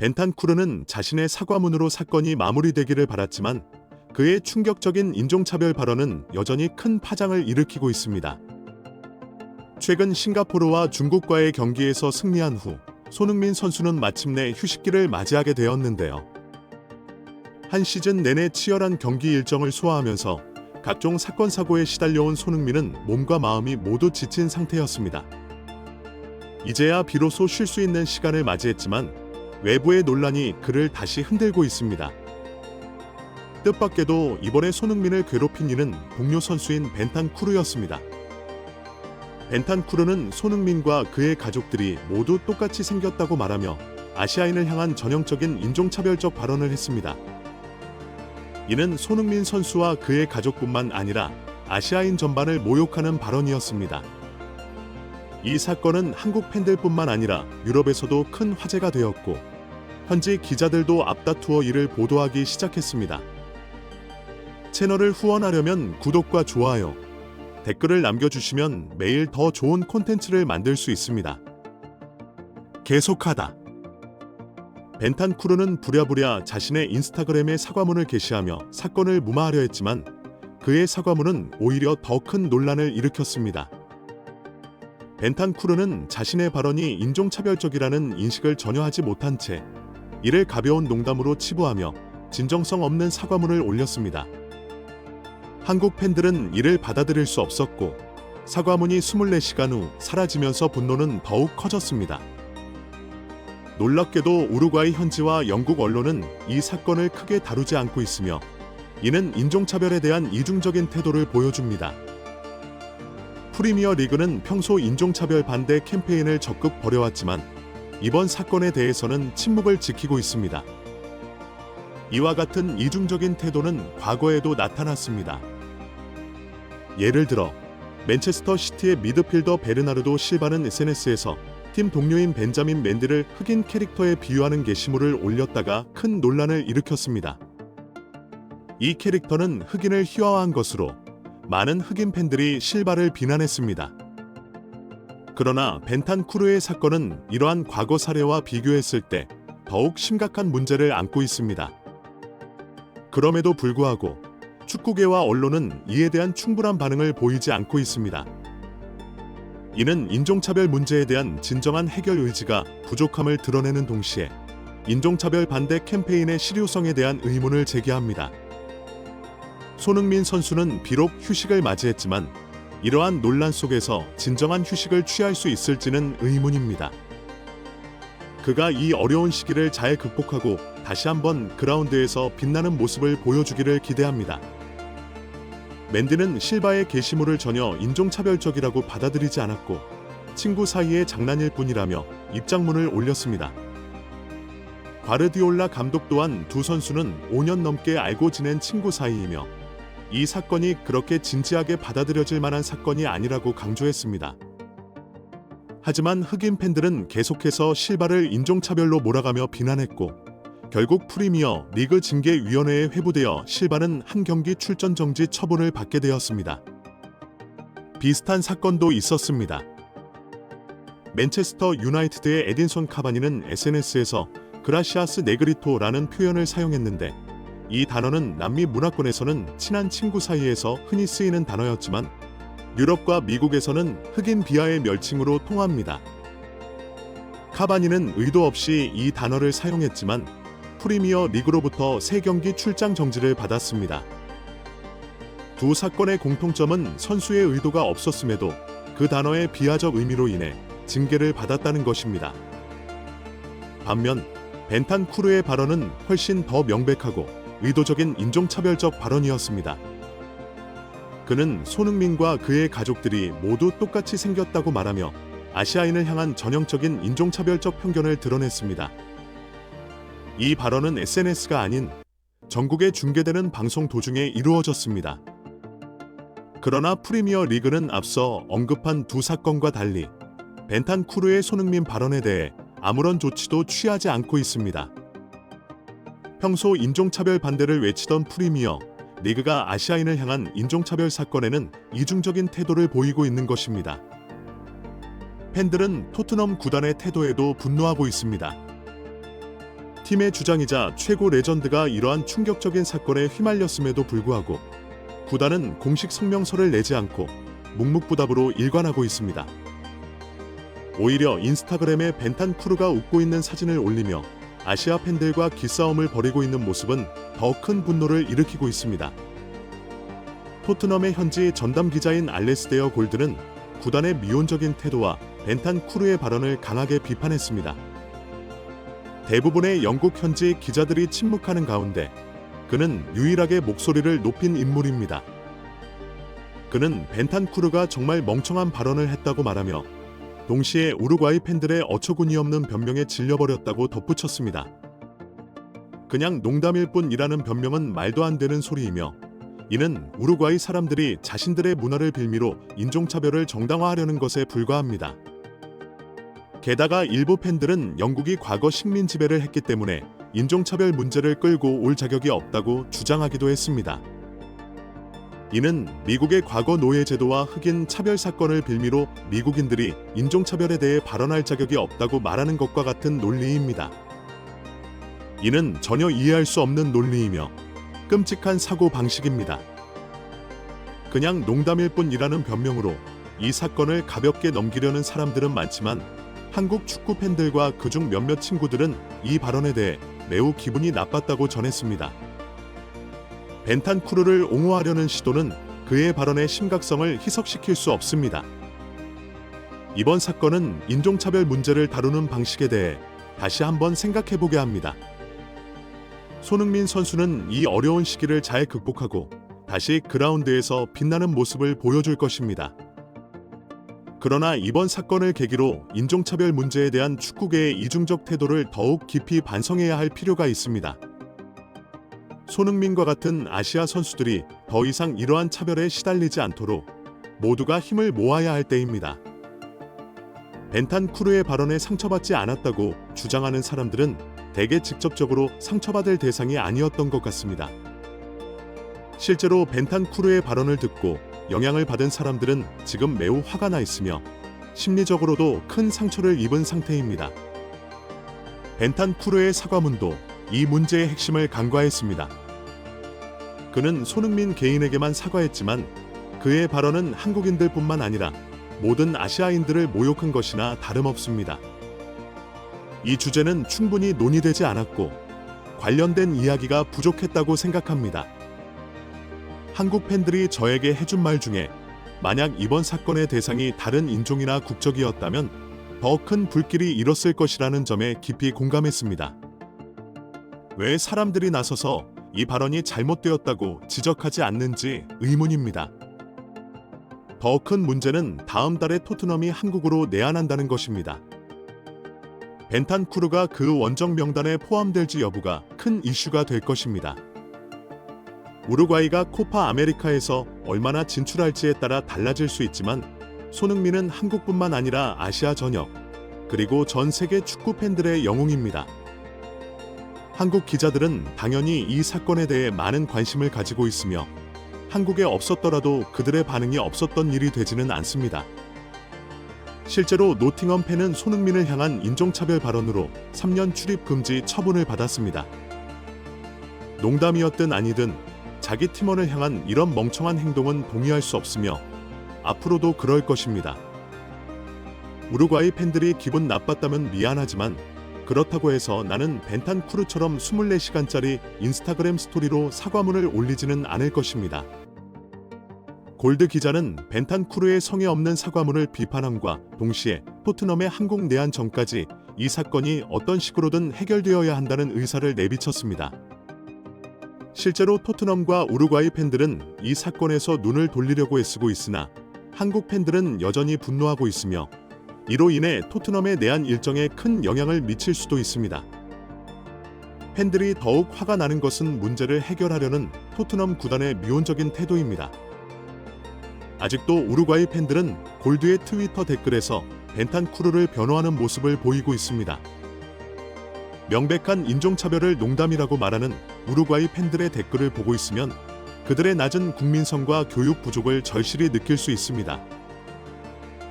벤탄쿠르는 자신의 사과문으로 사건이 마무리되기를 바랐지만 그의 충격적인 인종차별 발언은 여전히 큰 파장을 일으키고 있습니다. 최근 싱가포르와 중국과의 경기에서 승리한 후 손흥민 선수는 마침내 휴식기를 맞이하게 되었는데요. 한 시즌 내내 치열한 경기 일정을 소화하면서 각종 사건 사고에 시달려온 손흥민은 몸과 마음이 모두 지친 상태였습니다. 이제야 비로소 쉴 수 있는 시간을 맞이했지만 외부의 논란이 그를 다시 흔들고 있습니다. 뜻밖에도 이번에 손흥민을 괴롭힌 이는 동료 선수인 벤탄쿠르였습니다. 벤탄쿠르는 손흥민과 그의 가족들이 모두 똑같이 생겼다고 말하며 아시아인을 향한 전형적인 인종차별적 발언을 했습니다. 이는 손흥민 선수와 그의 가족뿐만 아니라 아시아인 전반을 모욕하는 발언이었습니다. 이 사건은 한국 팬들뿐만 아니라 유럽에서도 큰 화제가 되었고 현지 기자들도 앞다투어 이를 보도하기 시작했습니다. 채널을 후원하려면 구독과 좋아요, 댓글을 남겨주시면 매일 더 좋은 콘텐츠를 만들 수 있습니다. 계속하다. 벤탄쿠르는 부랴부랴 자신의 인스타그램에 사과문을 게시하며 사건을 무마하려 했지만 그의 사과문은 오히려 더 큰 논란을 일으켰습니다. 벤탄쿠르는 자신의 발언이 인종차별적이라는 인식을 전혀 하지 못한 채 이를 가벼운 농담으로 치부하며 진정성 없는 사과문을 올렸습니다. 한국 팬들은 이를 받아들일 수 없었고 사과문이 24시간 후 사라지면서 분노는 더욱 커졌습니다. 놀랍게도 우루과이 현지와 영국 언론은 이 사건을 크게 다루지 않고 있으며 이는 인종차별에 대한 이중적인 태도를 보여줍니다. 프리미어 리그는 평소 인종차별 반대 캠페인을 적극 벌여왔지만 이번 사건에 대해서는 침묵을 지키고 있습니다. 이와 같은 이중적인 태도는 과거에도 나타났습니다. 예를 들어 맨체스터 시티의 미드필더 베르나르도 실바는 SNS에서 팀 동료인 벤자민 맨디를 흑인 캐릭터에 비유하는 게시물을 올렸다가 큰 논란을 일으켰습니다. 이 캐릭터는 흑인을 희화화한 것으로 많은 흑인 팬들이 실바를 비난했습니다. 그러나 벤탄쿠르의 사건은 이러한 과거 사례와 비교했을 때 더욱 심각한 문제를 안고 있습니다. 그럼에도 불구하고 축구계와 언론은 이에 대한 충분한 반응을 보이지 않고 있습니다. 이는 인종차별 문제에 대한 진정한 해결 의지가 부족함을 드러내는 동시에 인종차별 반대 캠페인의 실효성에 대한 의문을 제기합니다. 손흥민 선수는 비록 휴식을 맞이했지만 이러한 논란 속에서 진정한 휴식을 취할 수 있을지는 의문입니다. 그가 이 어려운 시기를 잘 극복하고 다시 한번 그라운드에서 빛나는 모습을 보여주기를 기대합니다. 맨디는 실바의 게시물을 전혀 인종차별적이라고 받아들이지 않았고 친구 사이의 장난일 뿐이라며 입장문을 올렸습니다. 과르디올라 감독 또한 두 선수는 5년 넘게 알고 지낸 친구 사이이며 이 사건이 그렇게 진지하게 받아들여질 만한 사건이 아니라고 강조했습니다. 하지만 흑인 팬들은 계속해서 실바를 인종차별로 몰아가며 비난했고 결국 프리미어 리그 징계위원회에 회부되어 실바는 한 경기 출전 정지 처분을 받게 되었습니다. 비슷한 사건도 있었습니다. 맨체스터 유나이티드의 에딘손 카바니는 SNS에서 그라시아스 네그리토라는 표현을 사용했는데 이 단어는 남미 문화권에서는 친한 친구 사이에서 흔히 쓰이는 단어였지만 유럽과 미국에서는 흑인 비하의 멸칭으로 통합니다. 카바니는 의도 없이 이 단어를 사용했지만 프리미어 리그로부터 3경기 출장 정지를 받았습니다. 두 사건의 공통점은 선수의 의도가 없었음에도 그 단어의 비하적 의미로 인해 징계를 받았다는 것입니다. 반면 벤탄쿠르의 발언은 훨씬 더 명백하고 의도적인 인종차별적 발언이었습니다. 그는 손흥민과 그의 가족들이 모두 똑같이 생겼다고 말하며 아시아인을 향한 전형적인 인종차별적 편견을 드러냈습니다. 이 발언은 SNS가 아닌 전국에 중계되는 방송 도중에 이루어졌습니다. 그러나 프리미어 리그는 앞서 언급한 두 사건과 달리 벤탄쿠르의 손흥민 발언에 대해 아무런 조치도 취하지 않고 있습니다. 평소 인종차별 반대를 외치던 프리미어 리그가 아시아인을 향한 인종차별 사건에는 이중적인 태도를 보이고 있는 것입니다. 팬들은 토트넘 구단의 태도에도 분노하고 있습니다. 팀의 주장이자 최고 레전드가 이러한 충격적인 사건에 휘말렸음에도 불구하고 구단은 공식 성명서를 내지 않고 묵묵부답으로 일관하고 있습니다. 오히려 인스타그램에 벤탄쿠르가 웃고 있는 사진을 올리며 아시아 팬들과 기싸움을 벌이고 있는 모습은 더 큰 분노를 일으키고 있습니다. 토트넘의 현지 전담 기자인 알레스데어 골드는 구단의 미온적인 태도와 벤탄쿠르의 발언을 강하게 비판했습니다. 대부분의 영국 현지 기자들이 침묵하는 가운데 그는 유일하게 목소리를 높인 인물입니다. 그는 벤탄쿠르가 정말 멍청한 발언을 했다고 말하며 동시에 우루과이 팬들의 어처구니 없는 변명에 질려버렸다고 덧붙였습니다. 그냥 농담일 뿐이라는 변명은 말도 안 되는 소리이며 이는 우루과이 사람들이 자신들의 문화를 빌미로 인종차별을 정당화하려는 것에 불과합니다. 게다가 일부 팬들은 영국이 과거 식민 지배를 했기 때문에 인종차별 문제를 끌고 올 자격이 없다고 주장하기도 했습니다. 이는 미국의 과거 노예 제도와 흑인 차별 사건을 빌미로 미국인들이 인종차별에 대해 발언할 자격이 없다고 말하는 것과 같은 논리입니다. 이는 전혀 이해할 수 없는 논리이며 끔찍한 사고 방식입니다. 그냥 농담일 뿐이라는 변명으로 이 사건을 가볍게 넘기려는 사람들은 많지만 한국 축구 팬들과 그중 몇몇 친구들은 이 발언에 대해 매우 기분이 나빴다고 전했습니다. 벤탄쿠르를 옹호하려는 시도는 그의 발언의 심각성을 희석시킬 수 없습니다. 이번 사건은 인종차별 문제를 다루는 방식에 대해 다시 한번 생각해보게 합니다. 손흥민 선수는 이 어려운 시기를 잘 극복하고 다시 그라운드에서 빛나는 모습을 보여줄 것입니다. 그러나 이번 사건을 계기로 인종차별 문제에 대한 축구계의 이중적 태도를 더욱 깊이 반성해야 할 필요가 있습니다. 손흥민과 같은 아시아 선수들이 더 이상 이러한 차별에 시달리지 않도록 모두가 힘을 모아야 할 때입니다. 벤탄쿠르의 발언에 상처받지 않았다고 주장하는 사람들은 대개 직접적으로 상처받을 대상이 아니었던 것 같습니다. 실제로 벤탄쿠르의 발언을 듣고 영향을 받은 사람들은 지금 매우 화가 나 있으며 심리적으로도 큰 상처를 입은 상태입니다. 벤탄쿠르의 사과문도 이 문제의 핵심을 간과했습니다. 그는 손흥민 개인에게만 사과했지만 그의 발언은 한국인들뿐만 아니라 모든 아시아인들을 모욕한 것이나 다름없습니다. 이 주제는 충분히 논의되지 않았고 관련된 이야기가 부족했다고 생각합니다. 한국 팬들이 저에게 해준 말 중에 만약 이번 사건의 대상이 다른 인종이나 국적이었다면 더 큰 불길이 일었을 것이라는 점에 깊이 공감했습니다. 왜 사람들이 나서서 이 발언이 잘못되었다고 지적하지 않는지 의문입니다. 더 큰 문제는 다음 달에 토트넘이 한국으로 내한한다는 것입니다. 벤탄쿠르가 그 원정 명단에 포함될지 여부가 큰 이슈가 될 것입니다. 우루과이가 코파 아메리카에서 얼마나 진출할지에 따라 달라질 수 있지만 손흥민은 한국뿐만 아니라 아시아 전역 그리고 전 세계 축구 팬들의 영웅입니다. 한국 기자들은 당연히 이 사건에 대해 많은 관심을 가지고 있으며 한국에 없었더라도 그들의 반응이 없었던 일이 되지는 않습니다. 실제로 노팅엄 팬은 손흥민을 향한 인종차별 발언으로 3년 출입 금지 처분을 받았습니다. 농담이었든 아니든 자기 팀원을 향한 이런 멍청한 행동은 동의할 수 없으며 앞으로도 그럴 것입니다. 우루과이 팬들이 기분 나빴다면 미안하지만 그렇다고 해서 나는 벤탄쿠르처럼 24시간짜리 인스타그램 스토리로 사과문을 올리지는 않을 것입니다. 골드 기자는 벤탄쿠르의 성의 없는 사과문을 비판함과 동시에 토트넘의 한국 내한 전까지 이 사건이 어떤 식으로든 해결되어야 한다는 의사를 내비쳤습니다. 실제로 토트넘과 우루과이 팬들은 이 사건에서 눈을 돌리려고 애쓰고 있으나 한국 팬들은 여전히 분노하고 있으며 이로 인해 토트넘의 내한 일정에 큰 영향을 미칠 수도 있습니다. 팬들이 더욱 화가 나는 것은 문제를 해결하려는 토트넘 구단의 미온적인 태도입니다. 아직도 우루과이 팬들은 골드의 트위터 댓글에서 벤탄쿠르를 변호하는 모습을 보이고 있습니다. 명백한 인종차별을 농담이라고 말하는 우루과이 팬들의 댓글을 보고 있으면 그들의 낮은 국민성과 교육 부족을 절실히 느낄 수 있습니다.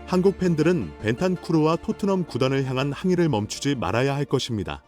한국 팬들은 벤탄쿠르와 토트넘 구단을 향한 항의를 멈추지 말아야 할 것입니다.